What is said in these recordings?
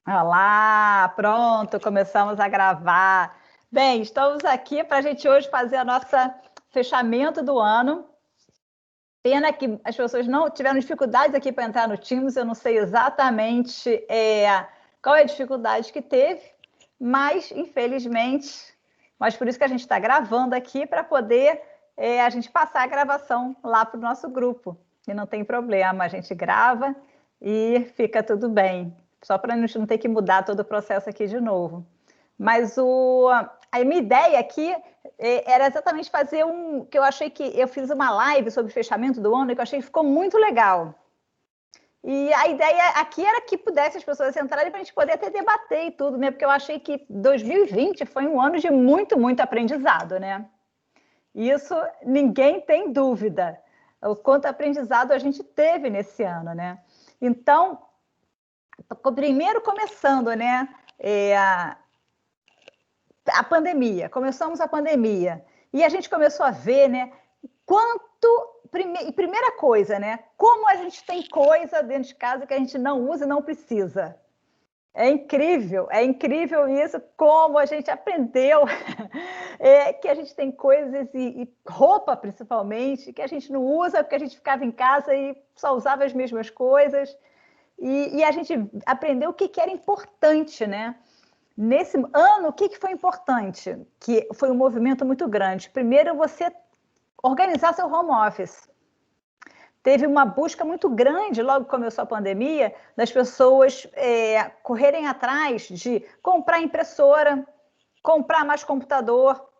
Olá, pronto, começamos a gravar. Bem, estamos aqui para a gente hoje fazer a nossa fechamento do ano. Pena que as pessoas não tiveram dificuldades aqui para entrar no Teams, eu não sei exatamente qual é a dificuldade que teve, mas infelizmente, mas por isso que a gente está gravando aqui para poder a gente passar a gravação lá para o nosso grupo. E não tem problema, a gente grava e fica tudo bem. Só para a gente não ter que mudar todo o processo aqui de novo. Mas a minha ideia aqui era exatamente fazer que eu achei que eu fiz uma live sobre o fechamento do ano e que eu achei que ficou muito legal. E a ideia aqui era que pudesse as pessoas entrarem para a gente poder até debater e tudo, né? Porque eu achei que 2020 foi um ano de muito, muito aprendizado, né? Isso ninguém tem dúvida. O quanto aprendizado a gente teve nesse ano, né? Então, primeiro começando, né? A pandemia, começamos a pandemia, e a gente começou a ver, né, primeira coisa, né, como a gente tem coisa dentro de casa que a gente não usa e não precisa. É incrível isso, como a gente aprendeu que a gente tem coisas e roupa, principalmente, que a gente não usa porque a gente ficava em casa e só usava as mesmas coisas, e a gente aprendeu o que era importante, né? Nesse ano, o que foi importante? Que foi um movimento muito grande. Primeiro, você organizar seu home office. Teve uma busca muito grande, logo que começou a pandemia, das pessoas correrem atrás de comprar impressora, comprar mais computador,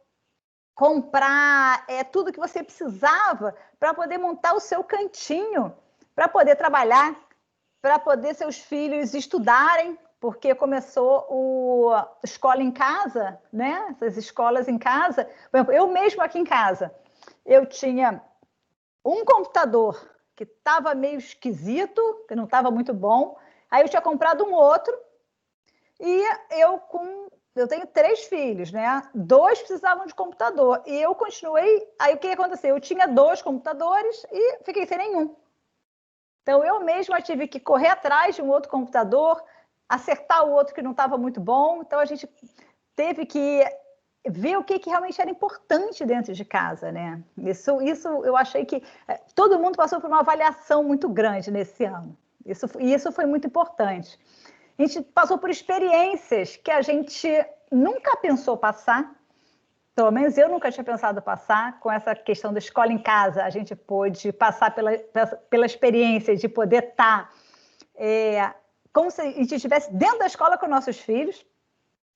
comprar tudo que você precisava para poder montar o seu cantinho, para poder trabalhar, para poder seus filhos estudarem, porque começou a escola em casa, né? Essas escolas em casa. Por exemplo, eu mesmo aqui em casa, eu tinha um computador que estava meio esquisito, que não estava muito bom. Aí eu tinha comprado um outro e eu tenho 3 filhos, né? 2 precisavam de computador e eu continuei. Aí o que aconteceu? Eu tinha 2 computadores e fiquei sem nenhum. Então, eu mesma tive que correr atrás de um outro computador, acertar o outro que não estava muito bom. Então, a gente teve que ver o que realmente era importante dentro de casa, né? Isso eu achei que todo mundo passou por uma avaliação muito grande nesse ano. Isso foi muito importante. A gente passou por experiências que a gente nunca pensou passar. Pelo menos eu nunca tinha pensado passar com essa questão da escola em casa. A gente pôde passar pela experiência de poder estar como se a gente estivesse dentro da escola com nossos filhos.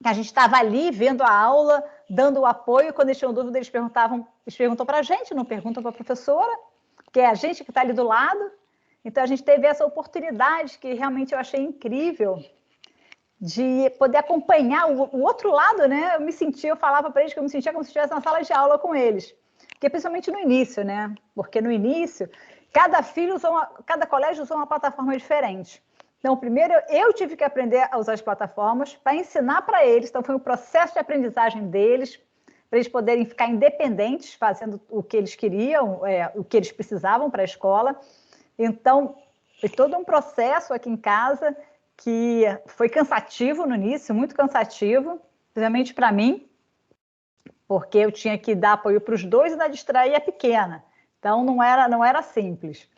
A gente estava ali vendo a aula, dando o apoio. Quando eles tinham dúvida, eles perguntam para a gente, não perguntam para a professora, porque é a gente que está ali do lado. Então, a gente teve essa oportunidade que realmente eu achei incrível de poder acompanhar o outro lado, né? Eu falava para eles que eu me sentia como se estivesse na sala de aula com eles, porque principalmente no início, né? Porque no início, cada colégio usou uma plataforma diferente. Então, primeiro, eu tive que aprender a usar as plataformas para ensinar para eles. Então, foi um processo de aprendizagem deles, para eles poderem ficar independentes, fazendo o que eles queriam, o que eles precisavam para a escola. Então, foi todo um processo aqui em casa que foi cansativo no início, muito cansativo, principalmente para mim, porque eu tinha que dar apoio para os dois e ainda distrair a pequena. Então, não era simples.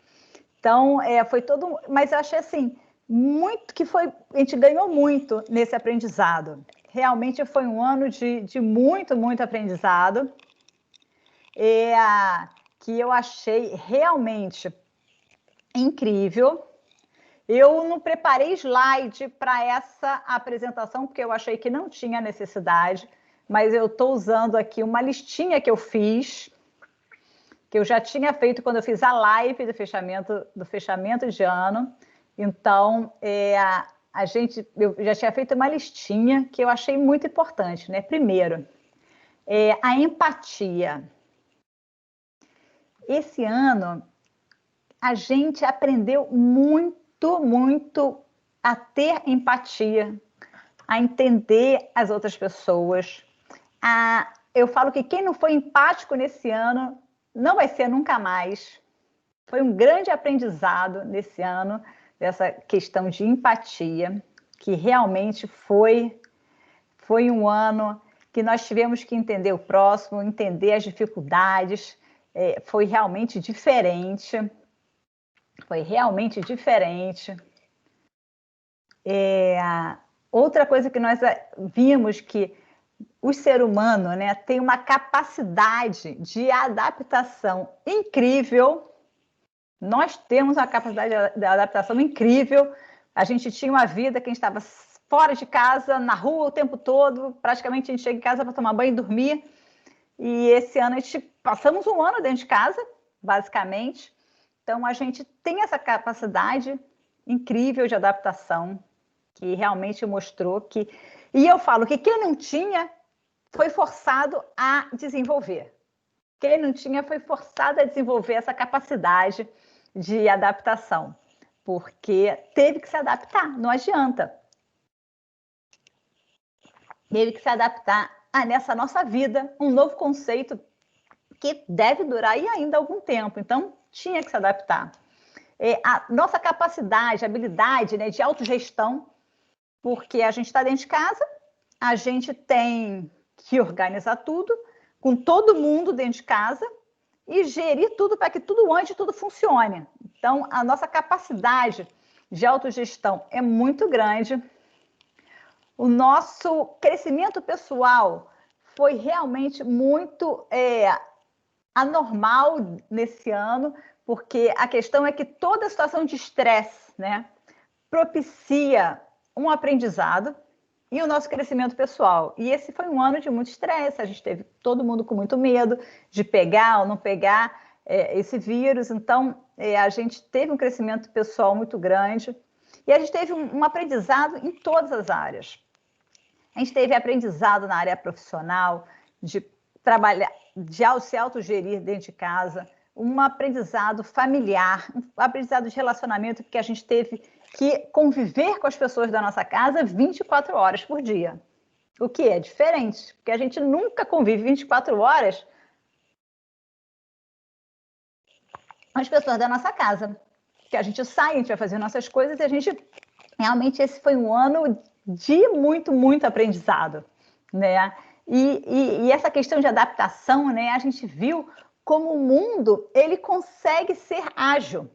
Então, foi todo... Mas eu achei, assim, a gente ganhou muito nesse aprendizado. Realmente foi um ano de muito, muito aprendizado, que eu achei realmente incrível. Eu não preparei slide para essa apresentação, porque eu achei que não tinha necessidade, mas eu estou usando aqui uma listinha que eu fiz, que eu já tinha feito quando eu fiz a live do fechamento de ano. Então, eu já tinha feito uma listinha que eu achei muito importante, né? Primeiro, a empatia. Esse ano, a gente aprendeu muito a ter empatia, a entender as outras pessoas. Eu falo que quem não foi empático nesse ano não vai ser nunca mais. Foi um grande aprendizado nesse ano, dessa questão de empatia, que realmente foi um ano que nós tivemos que entender o próximo, entender as dificuldades, foi realmente diferente. Foi realmente diferente. Outra coisa que nós vimos que o ser humano, né, tem uma capacidade de adaptação incrível. Nós temos uma capacidade de adaptação incrível. A gente tinha uma vida que a gente estava fora de casa, na rua o tempo todo, praticamente a gente chega em casa para tomar banho e dormir. E esse ano a gente passamos um ano dentro de casa, basicamente. Então a gente tem essa capacidade incrível de adaptação, que realmente mostrou que... E eu falo que quem não tinha foi forçado a desenvolver. Quem não tinha foi forçado a desenvolver essa capacidade de adaptação, porque teve que se adaptar, não adianta. Teve que se adaptar nessa nossa vida, um novo conceito que deve durar e ainda algum tempo, então tinha que se adaptar. A nossa capacidade, habilidade, né, de autogestão, porque a gente está dentro de casa, a gente tem que organizar tudo, com todo mundo dentro de casa, e gerir tudo para que tudo ande, tudo funcione. Então, a nossa capacidade de autogestão é muito grande. O nosso crescimento pessoal foi realmente muito anormal nesse ano, porque a questão é que toda situação de estresse, né, propicia um aprendizado e o nosso crescimento pessoal. E esse foi um ano de muito estresse, a gente teve todo mundo com muito medo de pegar ou não pegar esse vírus, então a gente teve um crescimento pessoal muito grande e a gente teve um aprendizado em todas as áreas. A gente teve aprendizado na área profissional, de trabalhar, de se autogerir dentro de casa, um aprendizado familiar, um aprendizado de relacionamento, porque a gente teve que conviver com as pessoas da nossa casa 24 horas por dia. O que é diferente, porque a gente nunca convive 24 horas com as pessoas da nossa casa. Porque a gente sai, a gente vai fazer nossas coisas e a gente... Realmente esse foi um ano de muito, muito aprendizado, né? E essa questão de adaptação, né? A gente viu como o mundo, ele consegue ser ágil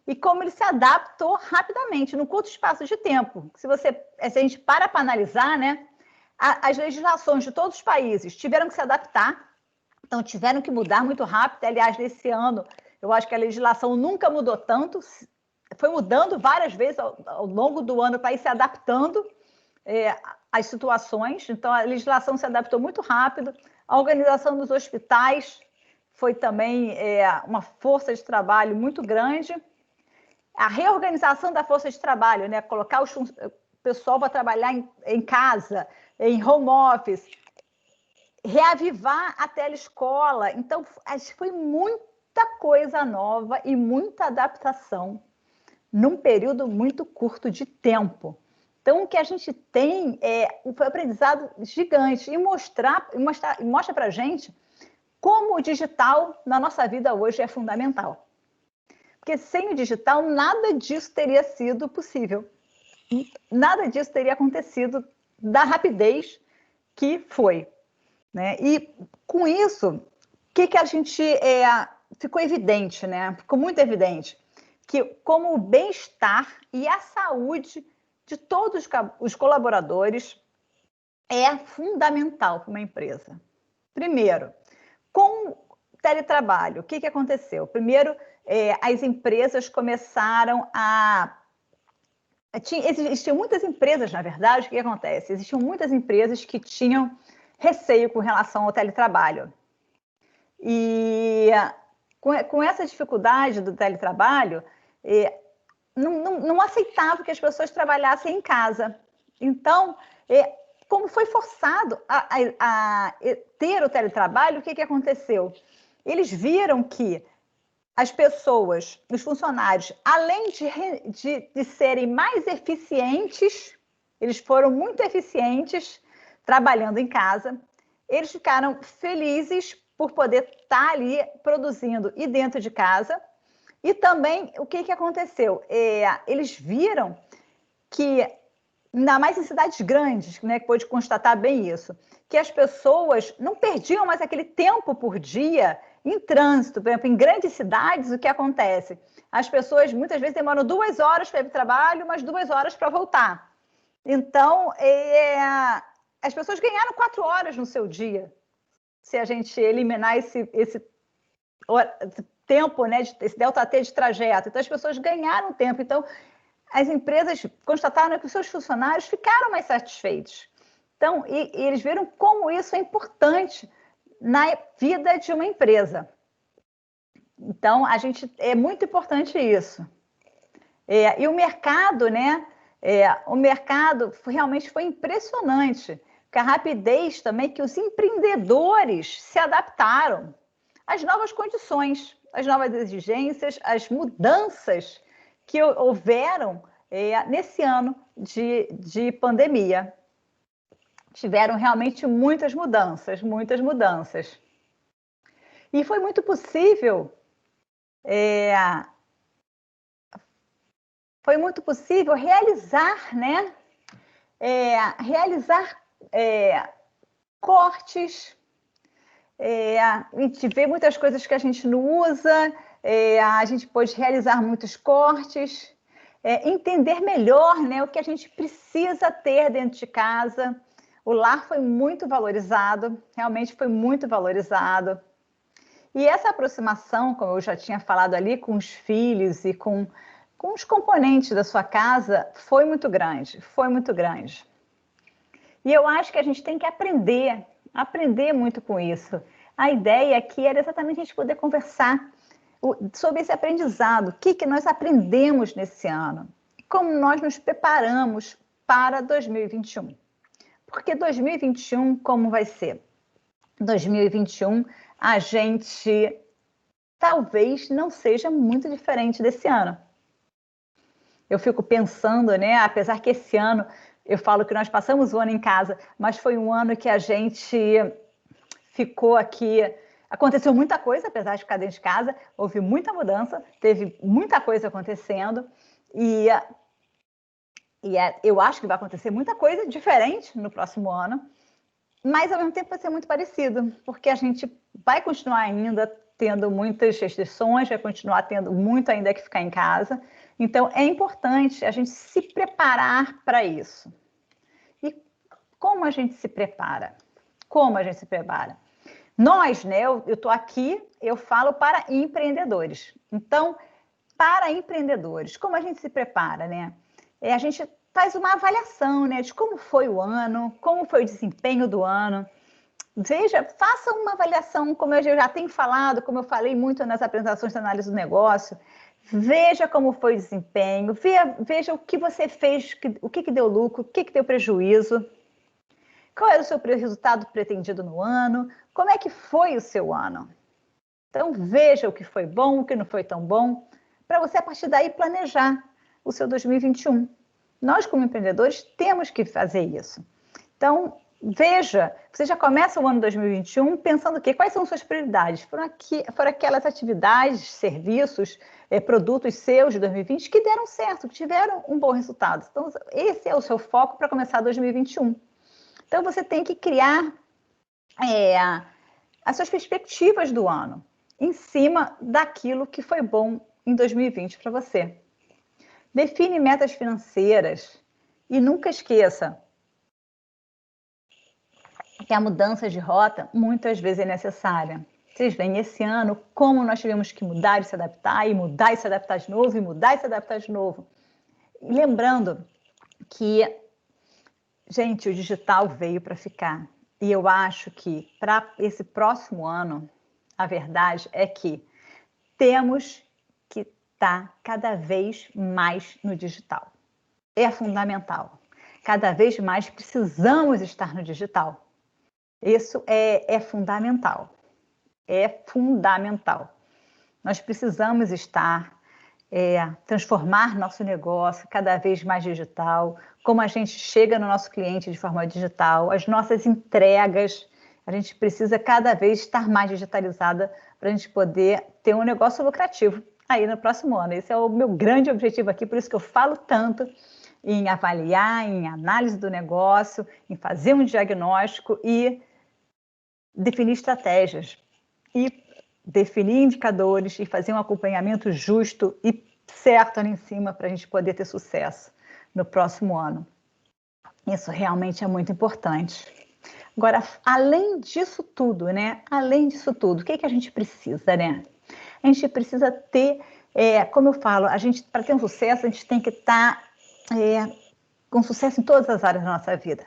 e como ele se adaptou rapidamente, num curto espaço de tempo. Se a gente para analisar, né? As legislações de todos os países tiveram que se adaptar, então tiveram que mudar muito rápido. Aliás, nesse ano, eu acho que a legislação nunca mudou tanto, foi mudando várias vezes ao longo do ano para ir se adaptando às situações. Então, a legislação se adaptou muito rápido. A organização dos hospitais foi também uma força de trabalho muito grande. A reorganização da força de trabalho, né? Colocar o pessoal para trabalhar em casa, em home office, reavivar a teleescola. Então, foi muita coisa nova e muita adaptação num período muito curto de tempo. Então, o que a gente tem foi um aprendizado gigante e mostra para a gente como o digital na nossa vida hoje é fundamental. Porque sem o digital, nada disso teria sido possível. Nada disso teria acontecido da rapidez que foi, né? E com isso, o que a gente ficou evidente, né? Ficou muito evidente que como o bem-estar e a saúde de todos os colaboradores é fundamental para uma empresa. Primeiro, com o teletrabalho, o que aconteceu? Primeiro, as empresas começaram a... Existiam muitas empresas, na verdade, o que acontece? Existiam muitas empresas que tinham receio com relação ao teletrabalho. E com essa dificuldade do teletrabalho, não aceitava que as pessoas trabalhassem em casa. Então, como foi forçado a ter o teletrabalho, o que aconteceu? Eles viram que as pessoas, os funcionários, além de serem mais eficientes, eles foram muito eficientes trabalhando em casa, eles ficaram felizes por poder estar ali produzindo e dentro de casa. E também, o que aconteceu? Eles viram que ainda mais em cidades grandes, né, que pôde constatar bem isso, que as pessoas não perdiam mais aquele tempo por dia em trânsito. Por exemplo, em grandes cidades, o que acontece? As pessoas muitas vezes demoram 2 horas para ir para o trabalho, mas 2 horas para voltar. Então, as pessoas ganharam 4 horas no seu dia, se a gente eliminar esse tempo, né, esse delta T de trajeto. Então, as pessoas ganharam tempo. Então, as empresas constataram que os seus funcionários ficaram mais satisfeitos. Então, e eles viram como isso é importante na vida de uma empresa. Então, é muito importante isso. E o mercado, né? O mercado realmente foi impressionante, com a rapidez também que os empreendedores se adaptaram às novas condições, às novas exigências, às mudanças que houveram nesse ano de pandemia. Tiveram realmente muitas mudanças, muitas mudanças. E foi muito possível, realizar, né? Realizar cortes. A gente vê muitas coisas que a gente não usa, a gente pode realizar muitos cortes, entender melhor, né, o que a gente precisa ter dentro de casa. O lar foi muito valorizado, realmente foi muito valorizado. E essa aproximação, como eu já tinha falado ali, com os filhos e com os componentes da sua casa, foi muito grande, foi muito grande. E eu acho que a gente tem que aprender muito com isso. A ideia aqui era exatamente a gente poder conversar sobre esse aprendizado, o que nós aprendemos nesse ano, como nós nos preparamos para 2021. Porque 2021, como vai ser? 2021, a gente talvez não seja muito diferente desse ano. Eu fico pensando, né? Apesar que esse ano, eu falo que nós passamos o ano em casa, mas foi um ano que a gente ficou aqui. Aconteceu muita coisa, apesar de ficar dentro de casa, houve muita mudança, teve muita coisa acontecendo, e eu acho que vai acontecer muita coisa diferente no próximo ano, mas ao mesmo tempo vai ser muito parecido, porque a gente vai continuar ainda tendo muitas restrições, vai continuar tendo muito ainda que ficar em casa. Então, é importante a gente se preparar para isso. E como a gente se prepara? Como a gente se prepara? Nós, né, eu estou aqui, eu falo para empreendedores. Então, para empreendedores, como a gente se prepara, né? A gente faz uma avaliação, né, de como foi o ano, como foi o desempenho do ano. Veja, faça uma avaliação, como eu já tenho falado, como eu falei muito nas apresentações de análise do negócio. Veja como foi o desempenho, veja o que você fez, o que deu lucro, o que deu prejuízo, qual era o seu resultado pretendido no ano, como é que foi o seu ano. Então, veja o que foi bom, o que não foi tão bom, para você, a partir daí, planejar o seu 2021. Nós, como empreendedores, temos que fazer isso. Então, veja, você já começa o ano 2021 pensando o quê? Quais são suas prioridades? Foram aquelas atividades, serviços, produtos seus de 2020 que deram certo, que tiveram um bom resultado. Então, esse é o seu foco para começar 2021. Então, você tem que criar as suas perspectivas do ano em cima daquilo que foi bom em 2020 para você. Define metas financeiras e nunca esqueça que a mudança de rota muitas vezes é necessária. Vocês veem esse ano como nós tivemos que mudar e se adaptar, e mudar e se adaptar de novo, e mudar e se adaptar de novo. E lembrando que, gente, o digital veio para ficar. E eu acho que para esse próximo ano, a verdade é que temos que estar cada vez mais no digital. É fundamental. Cada vez mais precisamos estar no digital. Isso é fundamental. É fundamental. Nós precisamos estar, transformar nosso negócio cada vez mais digital, como a gente chega no nosso cliente de forma digital, as nossas entregas, a gente precisa cada vez estar mais digitalizada para a gente poder ter um negócio lucrativo aí no próximo ano. Esse é o meu grande objetivo aqui, por isso que eu falo tanto em avaliar, em análise do negócio, em fazer um diagnóstico e definir estratégias, e definir indicadores e fazer um acompanhamento justo e certo ali em cima para a gente poder ter sucesso no próximo ano. Isso realmente é muito importante. Agora, além disso tudo, né? Além disso tudo, o que a gente precisa, né? A gente precisa ter, como eu falo, para ter um sucesso, a gente tem que estar com sucesso em todas as áreas da nossa vida.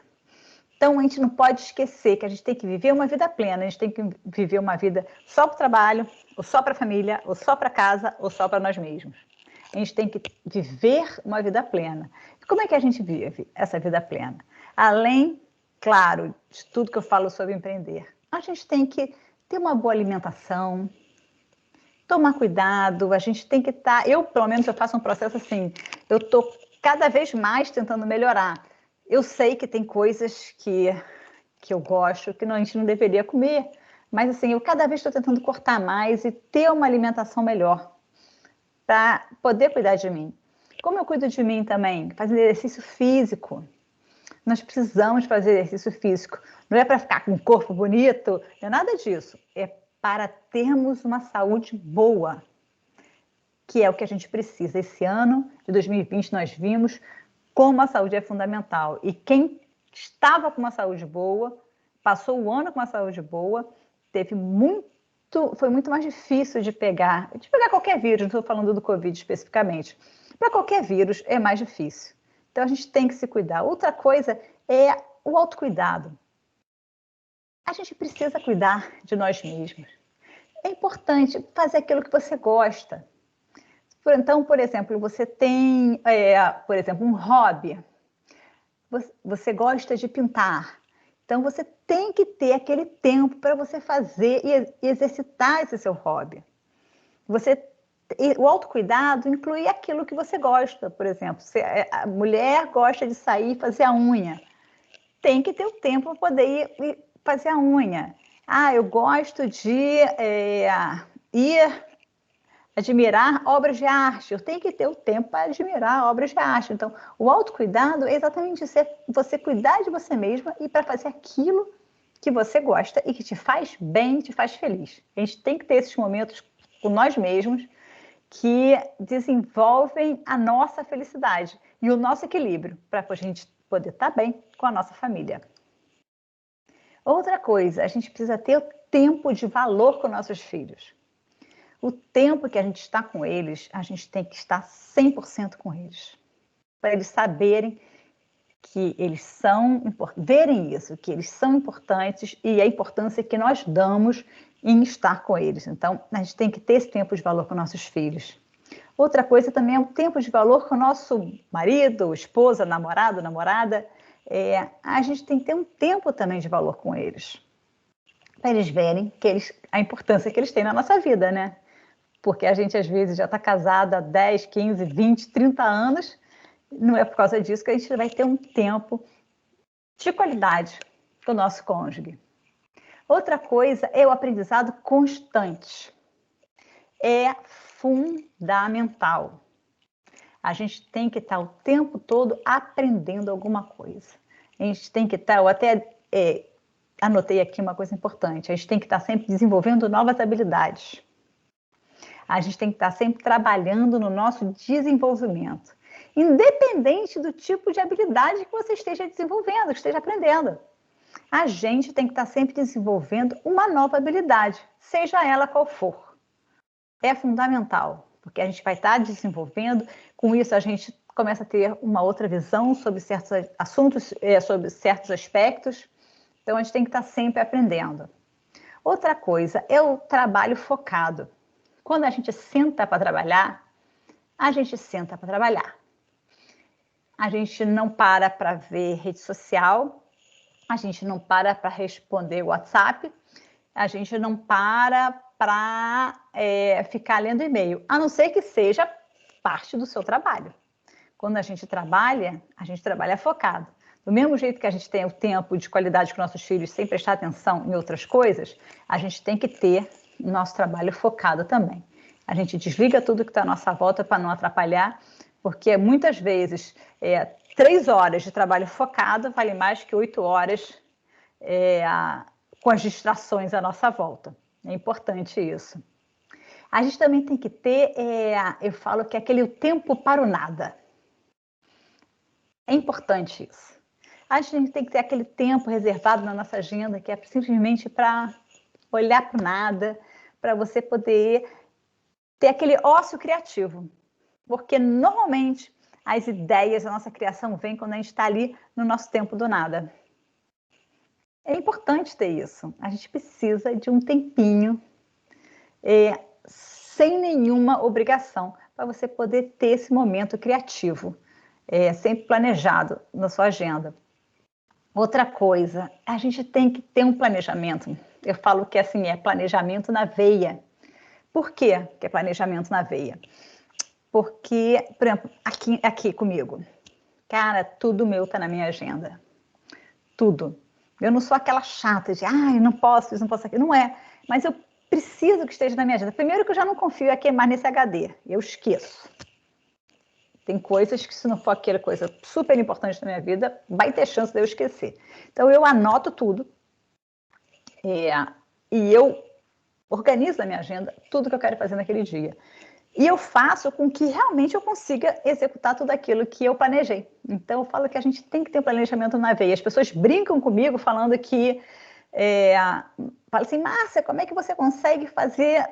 Então, a gente não pode esquecer que a gente tem que viver uma vida plena, a gente tem que viver uma vida só para o trabalho, ou só para a família, ou só para casa, ou só para nós mesmos. A gente tem que viver uma vida plena. E como é que a gente vive essa vida plena? Além, claro, de tudo que eu falo sobre empreender, a gente tem que ter uma boa alimentação, tomar cuidado, a gente tem que estar... Eu, pelo menos, eu faço um processo assim, eu estou cada vez mais tentando melhorar. Eu sei que tem coisas que eu gosto, que a gente não deveria comer, mas assim, eu cada vez estou tentando cortar mais e ter uma alimentação melhor para poder cuidar de mim. Como eu cuido de mim também? Fazendo exercício físico. Nós precisamos fazer exercício físico. Não é para ficar com um corpo bonito, não é nada disso. É para termos uma saúde boa, que é o que a gente precisa. Esse ano de 2020 nós vimos como a saúde é fundamental. E quem estava com uma saúde boa, passou o ano com uma saúde boa, foi muito mais difícil de pegar qualquer vírus, não estou falando do Covid especificamente. Para qualquer vírus é mais difícil. Então a gente tem que se cuidar. Outra coisa é o autocuidado. A gente precisa cuidar de nós mesmos. É importante fazer aquilo que você gosta. Então, por exemplo, você tem, por exemplo, um hobby. Você gosta de pintar. Então, você tem que ter aquele tempo para você fazer e exercitar esse seu hobby. O autocuidado inclui aquilo que você gosta. Por exemplo, a mulher gosta de sair e fazer a unha. Tem que ter o tempo para poder ir fazer a unha. Eu gosto de ir admirar obras de arte. Eu tenho que ter o tempo para admirar obras de arte. Então, o autocuidado é exatamente isso, é você cuidar de você mesma e para fazer aquilo que você gosta e que te faz bem, te faz feliz. A gente tem que ter esses momentos com nós mesmos que desenvolvem a nossa felicidade e o nosso equilíbrio para a gente poder estar bem com a nossa família. Outra coisa, a gente precisa ter o tempo de valor com nossos filhos. O tempo que a gente está com eles, a gente tem que estar 100% com eles. Para eles saberem que eles são, verem isso, que eles são importantes e a importância que nós damos em estar com eles. Então, a gente tem que ter esse tempo de valor com nossos filhos. Outra coisa também é o tempo de valor com o nosso marido, esposa, namorado, namorada. A gente tem que ter um tempo também de valor com eles. Para eles verem a importância que eles têm na nossa vida, né? Porque a gente, às vezes, já está casada há 10, 15, 20, 30 anos. Não é por causa disso que a gente vai ter um tempo de qualidade com o nosso cônjuge. Outra coisa é o aprendizado constante. É fundamental. A gente tem que estar o tempo todo aprendendo alguma coisa. A gente tem que estar, eu até anotei aqui uma coisa importante, a gente tem que estar sempre desenvolvendo novas habilidades. A gente tem que estar sempre trabalhando no nosso desenvolvimento, independente do tipo de habilidade que você esteja desenvolvendo, que esteja aprendendo. A gente tem que estar sempre desenvolvendo uma nova habilidade, seja ela qual for. É fundamental, porque a gente vai estar desenvolvendo, com isso a gente começa a ter uma outra visão sobre certos assuntos, sobre certos aspectos. Então, a gente tem que estar sempre aprendendo. Outra coisa é o trabalho focado. Quando a gente senta para trabalhar, a gente senta para trabalhar. A gente não para ver rede social, a gente não para responder WhatsApp, a gente não para ficar lendo e-mail, a não ser que seja parte do seu trabalho. Quando a gente trabalha focado. Do mesmo jeito que a gente tem o tempo de qualidade com nossos filhos sem prestar atenção em outras coisas, a gente tem que ter o nosso trabalho focado também. A gente desliga tudo que está à nossa volta para não atrapalhar, porque muitas vezes 3 horas de trabalho focado vale mais que 8 horas com as distrações à nossa volta. É importante isso. A gente também tem que ter, eu falo que é aquele tempo para o nada. É importante isso. A gente tem que ter aquele tempo reservado na nossa agenda, que é simplesmente para olhar para o nada, para você poder ter aquele ócio criativo. Porque, normalmente, as ideias da nossa criação vêm quando a gente está ali no nosso tempo do nada. É importante ter isso. A gente precisa de um tempinho sem nenhuma obrigação para você poder ter esse momento criativo, sempre planejado na sua agenda. Outra coisa, a gente tem que ter um planejamento. Eu falo que assim é planejamento na veia. Por quê que é planejamento na veia? Porque, por exemplo, aqui comigo, cara, tudo meu está na minha agenda. Tudo. Eu não sou aquela chata de, eu não posso isso, não posso aquilo. Não é, mas eu preciso que esteja na minha agenda. Primeiro que eu já não confio aqui mais nesse HD, eu esqueço. Tem coisas que, se não for aquela coisa super importante na minha vida, vai ter chance de eu esquecer. Então, eu anoto tudo e eu organizo na minha agenda tudo que eu quero fazer naquele dia. E eu faço com que realmente eu consiga executar tudo aquilo que eu planejei. Então, eu falo que a gente tem que ter um planejamento na veia. As pessoas brincam comigo falando que... fala assim, Márcia, como é que você consegue fazer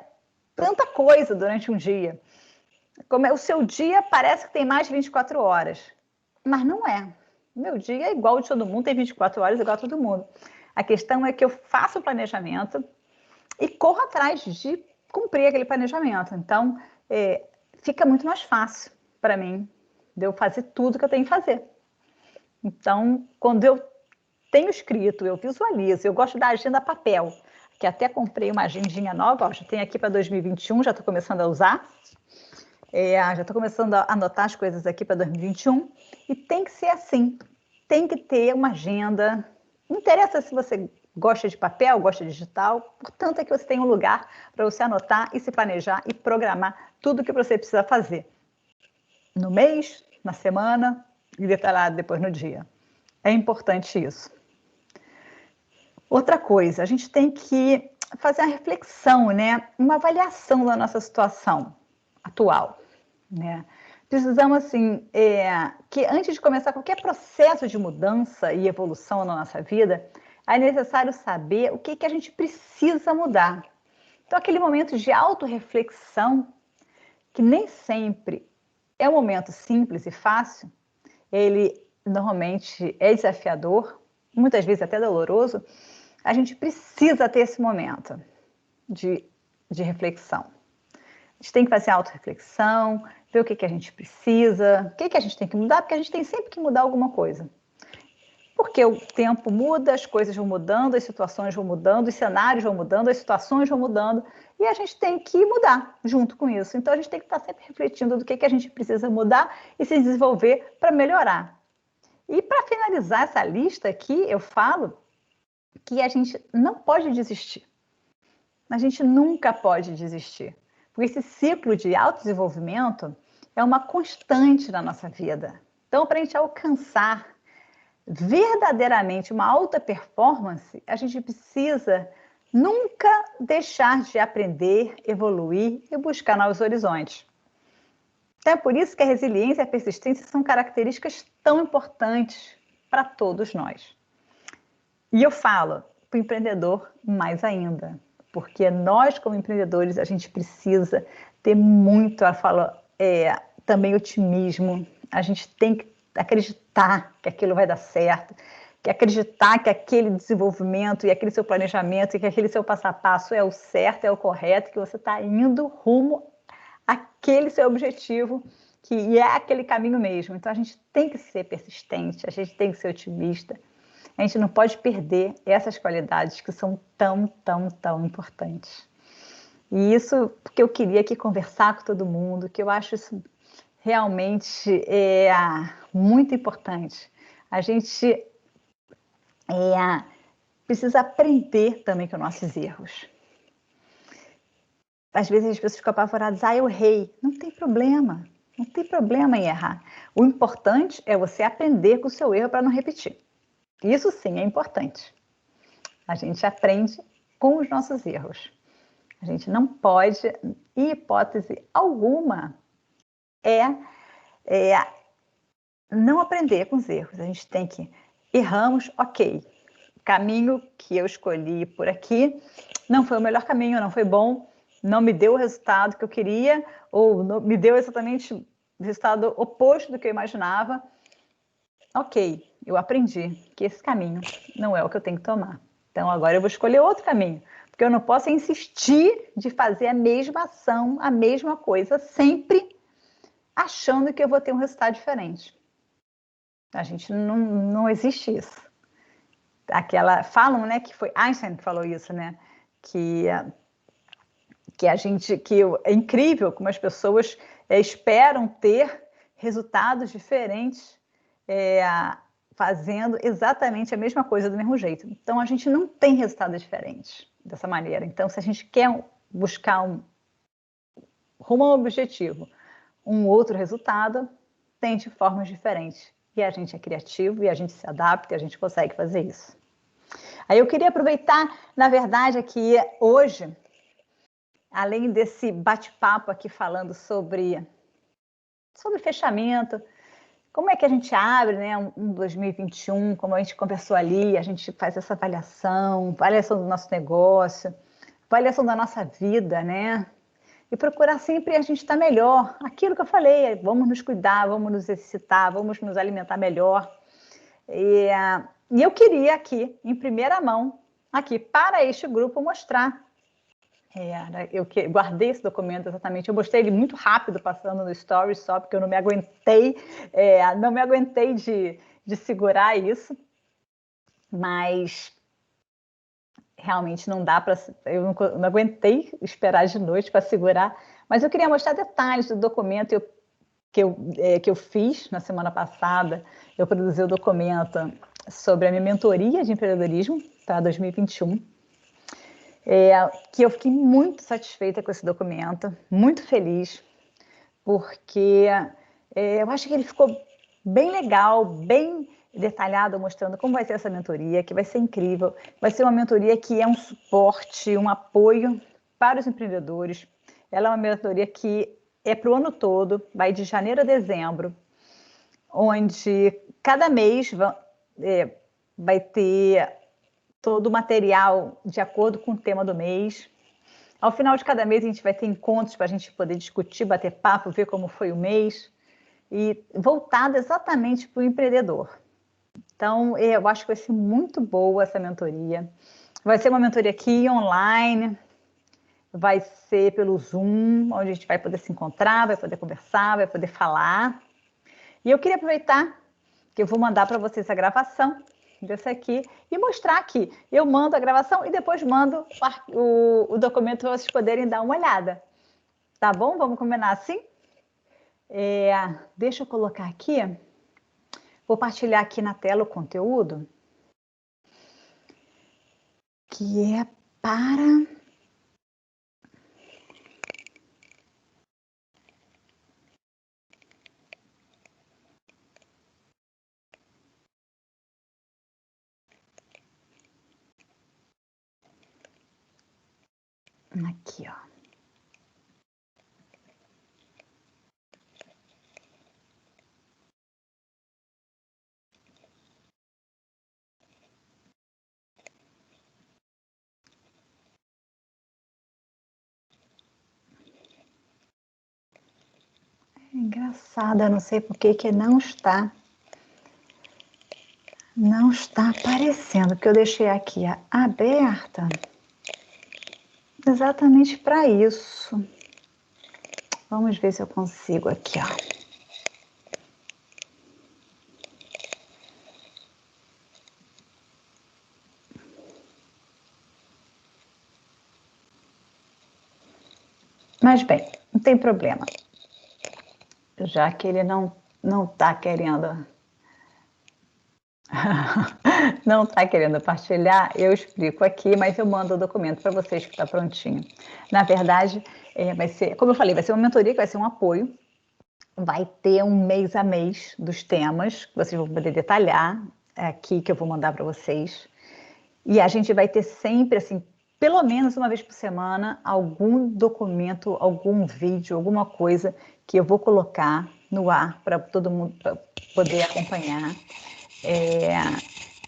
tanta coisa durante um dia? O seu dia parece que tem mais de 24 horas. Mas não é. Meu dia é igual de todo mundo, tem 24 horas igual a todo mundo. A questão é que eu faço o planejamento e corro atrás de cumprir aquele planejamento. Então, fica muito mais fácil para mim de eu fazer tudo que eu tenho que fazer. Então, quando eu tenho escrito, eu visualizo, eu gosto da agenda papel, que até comprei uma agendinha nova, já tenho aqui para 2021, já estou começando a usar. Já estou começando a anotar as coisas aqui para 2021 e tem que ser assim, tem que ter uma agenda. Não interessa se você gosta de papel, gosta de digital, portanto é que você tem um lugar para você anotar e se planejar e programar tudo o que você precisa fazer no mês, na semana e detalhado depois no dia. É importante isso. Outra coisa, a gente tem que fazer uma reflexão, né? Uma avaliação da nossa situação atual. Né? Precisamos, assim, que antes de começar qualquer processo de mudança e evolução na nossa vida, é necessário saber o que a gente precisa mudar. Então, aquele momento de autorreflexão, que nem sempre é um momento simples e fácil, ele normalmente é desafiador, muitas vezes até doloroso, a gente precisa ter esse momento de reflexão. A gente tem que fazer autorreflexão, ver o que a gente precisa, o que a gente tem que mudar, porque a gente tem sempre que mudar alguma coisa. Porque o tempo muda, as coisas vão mudando, as situações vão mudando, os cenários vão mudando, as situações vão mudando, e a gente tem que mudar junto com isso. Então, a gente tem que estar sempre refletindo do que a gente precisa mudar e se desenvolver para melhorar. E para finalizar essa lista aqui, eu falo que a gente não pode desistir. A gente nunca pode desistir. Porque esse ciclo de autodesenvolvimento é uma constante na nossa vida. Então, para a gente alcançar verdadeiramente uma alta performance, a gente precisa nunca deixar de aprender, evoluir e buscar novos horizontes. Então, é por isso que a resiliência e a persistência são características tão importantes para todos nós. E eu falo para o empreendedor mais ainda, porque nós, como empreendedores, a gente precisa ter muito, eu falo, também otimismo. A gente tem que acreditar que aquilo vai dar certo, que acreditar que aquele desenvolvimento e aquele seu planejamento e que aquele seu passo a passo é o certo, é o correto, que você está indo rumo àquele seu objetivo, que é aquele caminho mesmo. Então, a gente tem que ser persistente, a gente tem que ser otimista. A gente não pode perder essas qualidades que são tão, tão, tão importantes. E isso porque eu queria aqui conversar com todo mundo, que eu acho isso realmente muito importante. A gente precisa aprender também com nossos erros. Às vezes as pessoas ficam apavoradas, eu errei. Não tem problema. Não tem problema em errar. O importante é você aprender com o seu erro para não repetir. Isso sim é importante. A gente aprende com os nossos erros. A gente não pode, em hipótese alguma, não aprender com os erros. A gente tem que erramos, ok. O caminho que eu escolhi por aqui não foi o melhor caminho, não foi bom, não me deu o resultado que eu queria, ou não, me deu exatamente o resultado oposto do que eu imaginava. Ok, eu aprendi que esse caminho não é o que eu tenho que tomar. Então agora eu vou escolher outro caminho, porque eu não posso insistir de fazer a mesma ação, a mesma coisa, sempre achando que eu vou ter um resultado diferente. A gente não existe isso. Falam, né, que foi Einstein que falou isso, né, que é incrível como as pessoas esperam ter resultados diferentes fazendo exatamente a mesma coisa do mesmo jeito. Então a gente não tem resultados diferentes dessa maneira. Então se a gente quer buscar rumo ao objetivo, um outro resultado, tente formas diferentes. E a gente é criativo e a gente se adapta e a gente consegue fazer isso. Aí eu queria aproveitar, na verdade, aqui hoje, além desse bate-papo aqui falando sobre fechamento, como é que a gente abre, né, um 2021, como a gente conversou ali, a gente faz essa avaliação do nosso negócio, avaliação da nossa vida, né? E procurar sempre a gente estar melhor. Aquilo que eu falei, vamos nos cuidar, vamos nos exercitar, vamos nos alimentar melhor. E eu queria aqui, em primeira mão, aqui para este grupo, mostrar. Eu guardei esse documento exatamente, eu mostrei ele muito rápido, passando no Stories só, porque eu não me aguentei, de segurar isso. Mas realmente não dá para... Eu não aguentei esperar de noite para segurar. Mas eu queria mostrar detalhes do documento que eu fiz na semana passada. Eu produzi o documento sobre a minha mentoria de empreendedorismo para 2021, que eu fiquei muito satisfeita com esse documento, muito feliz, porque eu acho que ele ficou bem legal, bem detalhado, mostrando como vai ser essa mentoria, que vai ser incrível. Vai ser uma mentoria que é um suporte, um apoio para os empreendedores. Ela é uma mentoria que é para o ano todo, vai de janeiro a dezembro, onde cada mês vai ter todo o material de acordo com o tema do mês. Ao final de cada mês, a gente vai ter encontros para a gente poder discutir, bater papo, ver como foi o mês, e voltado exatamente para o empreendedor. Então, eu acho que vai ser muito boa essa mentoria. Vai ser uma mentoria aqui online, vai ser pelo Zoom, onde a gente vai poder se encontrar, vai poder conversar, vai poder falar. E eu queria aproveitar que eu vou mandar para vocês a gravação desse aqui e mostrar aqui. Eu mando a gravação e depois mando o documento para vocês poderem dar uma olhada. Tá bom? Vamos combinar assim? Deixa eu colocar aqui. Vou partilhar aqui na tela o conteúdo, que é para... Aqui, ó. É engraçado, eu não sei por que não está aparecendo, porque eu deixei aqui aberta exatamente para isso. Vamos ver se eu consigo aqui, ó. Mas bem, não tem problema. Já que ele não está querendo não está querendo partilhar, eu explico aqui, mas eu mando o documento para vocês que está prontinho. Na verdade, vai ser, como eu falei, vai ser uma mentoria que vai ser um apoio vai ter um mês a mês dos temas, que vocês vão poder detalhar aqui, que eu vou mandar para vocês. E a gente vai ter sempre, assim, pelo menos uma vez por semana, algum documento, algum vídeo, alguma coisa que eu vou colocar no ar para todo mundo pra poder acompanhar,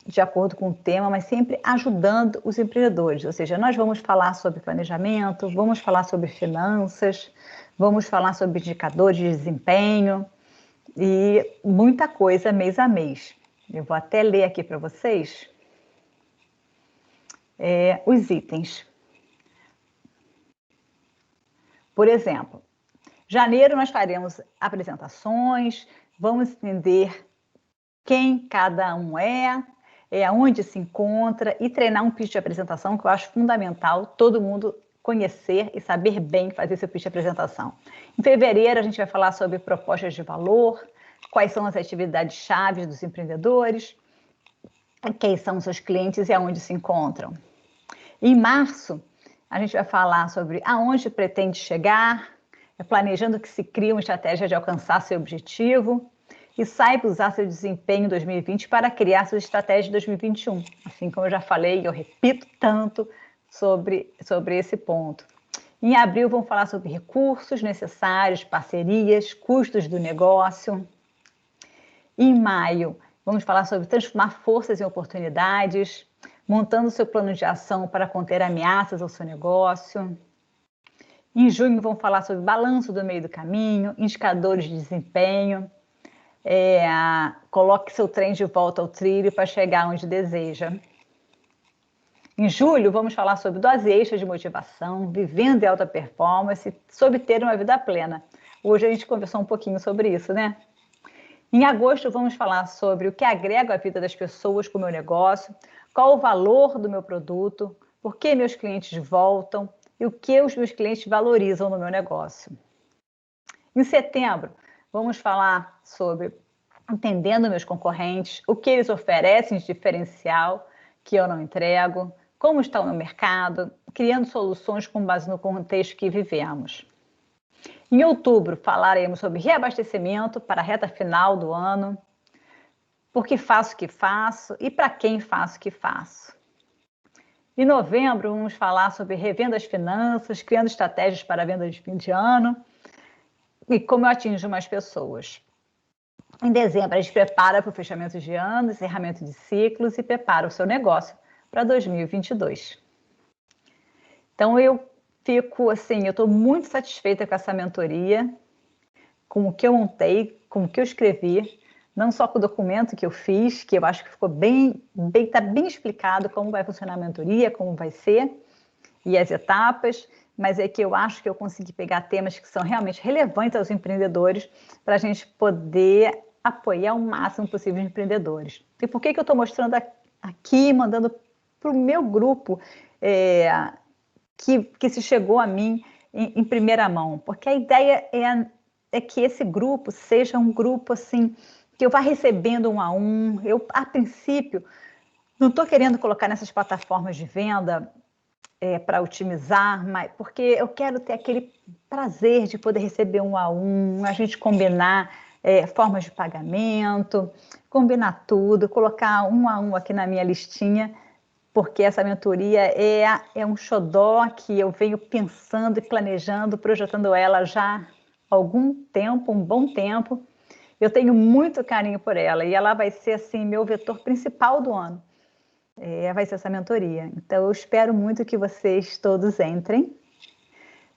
de acordo com o tema, mas sempre ajudando os empreendedores. Ou seja, nós vamos falar sobre planejamento, vamos falar sobre finanças, vamos falar sobre indicadores de desempenho e muita coisa mês a mês. Eu vou até ler aqui para vocês os itens. Por exemplo, janeiro nós faremos apresentações, vamos entender quem cada um onde se encontra e treinar um pitch de apresentação, que eu acho fundamental todo mundo conhecer e saber bem fazer seu pitch de apresentação. Em fevereiro a gente vai falar sobre propostas de valor, quais são as atividades chaves dos empreendedores, quem são os seus clientes e aonde se encontram. Em março, a gente vai falar sobre aonde pretende chegar, planejando que se cria uma estratégia de alcançar seu objetivo e saiba usar seu desempenho em 2020 para criar sua estratégia de 2021. Assim como eu já falei, eu repito tanto sobre esse ponto. Em abril, vamos falar sobre recursos necessários, parcerias, custos do negócio. Em maio, vamos falar sobre transformar forças em oportunidades, montando seu plano de ação para conter ameaças ao seu negócio. Em junho, vamos falar sobre balanço do meio do caminho, indicadores de desempenho, coloque seu trem de volta ao trilho para chegar onde deseja. Em julho, vamos falar sobre dose extra de motivação, vivendo em alta performance, sobre ter uma vida plena. Hoje a gente conversou um pouquinho sobre isso, né? Em agosto, vamos falar sobre o que agrega à vida das pessoas com o meu negócio, qual o valor do meu produto, por que meus clientes voltam e o que os meus clientes valorizam no meu negócio. Em setembro, vamos falar sobre entendendo meus concorrentes, o que eles oferecem de diferencial que eu não entrego, como está o meu mercado, criando soluções com base no contexto que vivemos. Em outubro, falaremos sobre reabastecimento para a reta final do ano, por que faço o que faço e para quem faço o que faço. Em novembro, vamos falar sobre revendo as finanças, criando estratégias para a venda de fim de ano e como eu atinjo mais pessoas. Em dezembro, a gente prepara para o fechamento de ano, encerramento de ciclos e prepara o seu negócio para 2022. Então, eu estou muito satisfeita com essa mentoria, com o que eu montei, com o que eu escrevi, não só com o documento que eu fiz, que eu acho que ficou tá bem explicado como vai funcionar a mentoria, como vai ser, e as etapas, mas é que eu acho que eu consegui pegar temas que são realmente relevantes aos empreendedores para a gente poder apoiar o máximo possível de empreendedores. E por que eu estou mostrando aqui, mandando para o meu grupo que se chegou a mim em primeira mão? Porque a ideia é que esse grupo seja um grupo assim, que eu vá recebendo um a um. Eu, a princípio, não estou querendo colocar nessas plataformas de venda para otimizar, mas porque eu quero ter aquele prazer de poder receber um a um, a gente combinar formas de pagamento, combinar tudo, colocar um a um aqui na minha listinha, porque essa mentoria é um xodó que eu venho pensando e planejando, projetando ela já há algum tempo, um bom tempo. Eu tenho muito carinho por ela e ela vai ser assim meu vetor principal do ano. Vai ser essa mentoria. Então, eu espero muito que vocês todos entrem.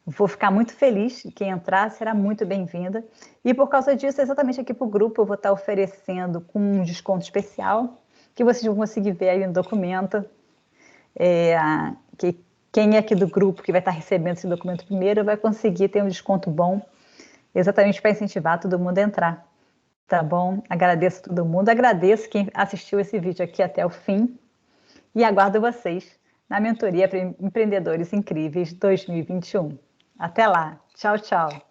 Vou ficar muito feliz. Quem entrar será muito bem-vinda. E por causa disso, exatamente aqui para o grupo, eu vou estar oferecendo com um desconto especial, que vocês vão conseguir ver aí no documento. Que quem é aqui do grupo que vai estar recebendo esse documento primeiro vai conseguir ter um desconto bom, exatamente para incentivar todo mundo a entrar. Tá bom? Agradeço todo mundo. Agradeço quem assistiu esse vídeo aqui até o fim. E aguardo vocês na Mentoria para Empreendedores Incríveis 2021. Até lá. Tchau, tchau.